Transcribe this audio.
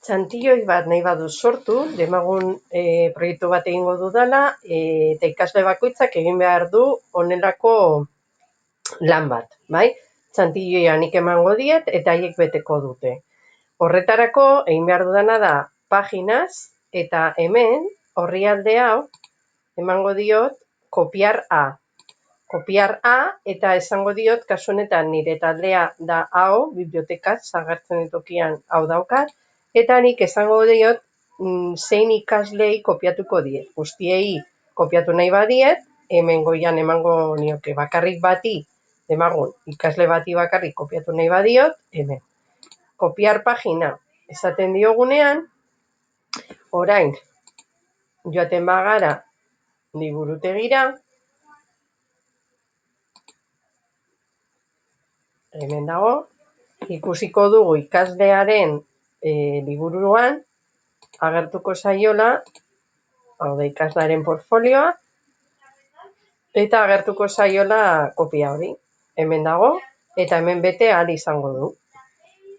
txantilloi bat nahi badu sortu, demagun proiektu bat egingo dudala, eta ikasle bakoitzak egin behar du honelako lan bat, bai? Txantilloi nik emango diet eta haiek beteko dute. Horretarako, egin behar dudana da paginaz, eta hemen, orrialde hau, emango diot kopiar A. Kopiar A, eta esango diot, kasu honetan nire taldea da hau, bibliotekaz, agertzen ditokian hau daukat, eta nik esango diot zein ikaslei kopiatuko diet. Guztiei kopiatu nahi badiet, hemen goian emango nioke bakarrik bati, demagun ikasle bati bakarrik kopiatu nahi badiot, hemen. Kopiar pagina esaten diogunean, orain joaten bagara liburutegira, hemen dago, ikusiko dugu ikaslearen liburuan, agertuko zaiola, hau da ikaslearen portfolioa, eta agertuko zaiola kopia hori. Hemen dago, eta hemen bete ahal izango du.